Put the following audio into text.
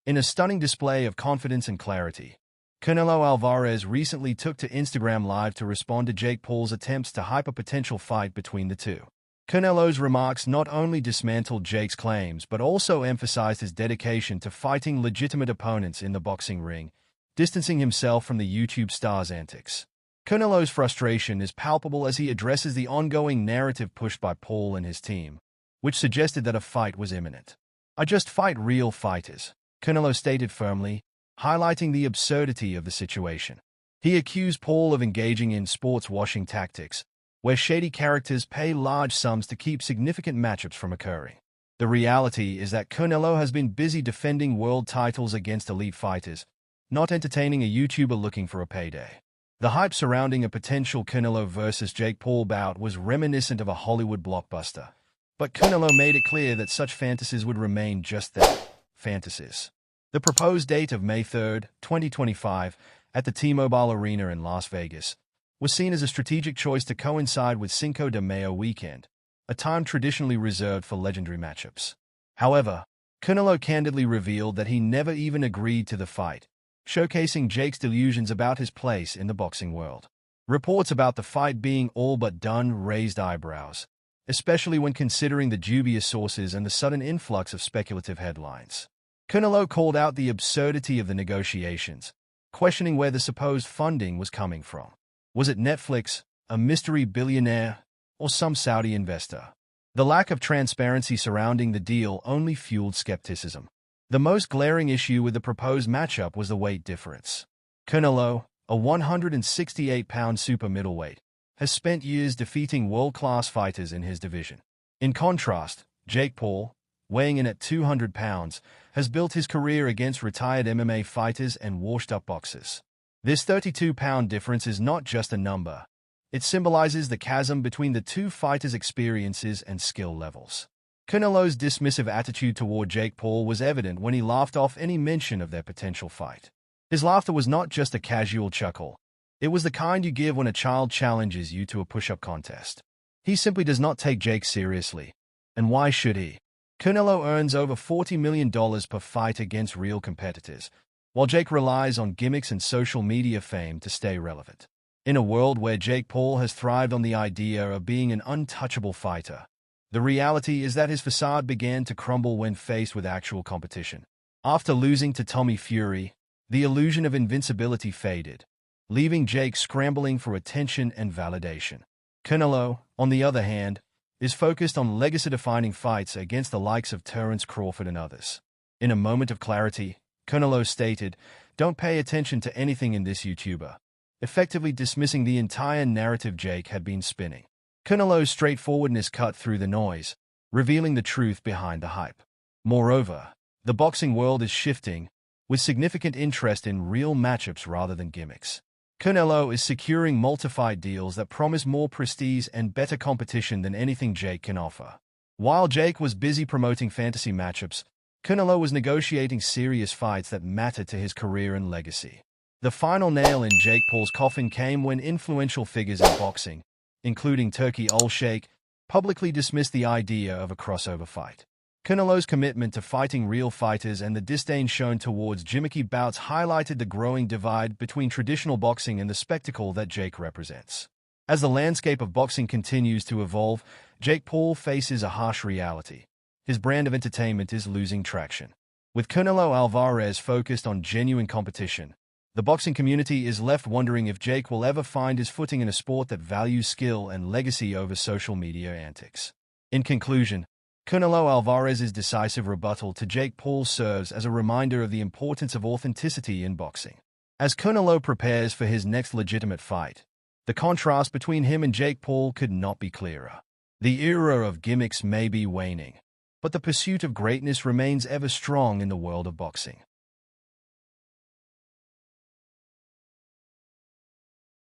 In a stunning display of confidence and clarity, Canelo Alvarez recently took to Instagram Live to respond to Jake Paul's attempts to hype a potential fight between the two. Canelo's remarks not only dismantled Jake's claims but also emphasized his dedication to fighting legitimate opponents in the boxing ring, distancing himself from the YouTube star's antics. Canelo's frustration is palpable as he addresses the ongoing narrative pushed by Paul and his team, which suggested that a fight was imminent. "I just fight real fighters," Canelo stated firmly, highlighting the absurdity of the situation. He accused Paul of engaging in sports washing tactics, where shady characters pay large sums to keep significant matchups from occurring. The reality is that Canelo has been busy defending world titles against elite fighters, not entertaining a YouTuber looking for a payday. The hype surrounding a potential Canelo versus Jake Paul bout was reminiscent of a Hollywood blockbuster, but Canelo made it clear that such fantasies would remain just that, fantasies. The proposed date of May 3, 2025, at the T-Mobile Arena in Las Vegas, was seen as a strategic choice to coincide with Cinco de Mayo weekend, a time traditionally reserved for legendary matchups. However, Canelo candidly revealed that he never even agreed to the fight, showcasing Jake's delusions about his place in the boxing world. Reports about the fight being all but done raised eyebrows, especially when considering the dubious sources and the sudden influx of speculative headlines. Canelo called out the absurdity of the negotiations, questioning where the supposed funding was coming from. Was it Netflix, a mystery billionaire, or some Saudi investor? The lack of transparency surrounding the deal only fueled skepticism. The most glaring issue with the proposed matchup was the weight difference. Canelo, a 168-pound super middleweight, has spent years defeating world-class fighters in his division. In contrast, Jake Paul, weighing in at 200 pounds, has built his career against retired MMA fighters and washed-up boxers. This 32-pound difference is not just a number. It symbolizes the chasm between the two fighters' experiences and skill levels. Canelo's dismissive attitude toward Jake Paul was evident when he laughed off any mention of their potential fight. His laughter was not just a casual chuckle. It was the kind you give when a child challenges you to a push-up contest. He simply does not take Jake seriously. And why should he? Canelo earns over $40 million per fight against real competitors, while Jake relies on gimmicks and social media fame to stay relevant. In a world where Jake Paul has thrived on the idea of being an untouchable fighter, the reality is that his facade began to crumble when faced with actual competition. After losing to Tommy Fury, the illusion of invincibility faded, leaving Jake scrambling for attention and validation. Canelo, on the other hand, is focused on legacy-defining fights against the likes of Terence Crawford and others. In a moment of clarity, Canelo stated, "Don't pay attention to anything in this YouTuber," effectively dismissing the entire narrative Jake had been spinning. Canelo's straightforwardness cut through the noise, revealing the truth behind the hype. Moreover, the boxing world is shifting, with significant interest in real matchups rather than gimmicks. Canelo is securing multi-fight deals that promise more prestige and better competition than anything Jake can offer. While Jake was busy promoting fantasy matchups, Canelo was negotiating serious fights that mattered to his career and legacy. The final nail in Jake Paul's coffin came when influential figures in boxing, including Turki Al-Sheikh, publicly dismissed the idea of a crossover fight. Canelo's commitment to fighting real fighters and the disdain shown towards gimmicky bouts highlighted the growing divide between traditional boxing and the spectacle that Jake represents. As the landscape of boxing continues to evolve, Jake Paul faces a harsh reality. His brand of entertainment is losing traction. With Canelo Alvarez focused on genuine competition, the boxing community is left wondering if Jake will ever find his footing in a sport that values skill and legacy over social media antics. In conclusion, Canelo Alvarez's decisive rebuttal to Jake Paul serves as a reminder of the importance of authenticity in boxing. As Canelo prepares for his next legitimate fight, the contrast between him and Jake Paul could not be clearer. The era of gimmicks may be waning, but the pursuit of greatness remains ever strong in the world of boxing.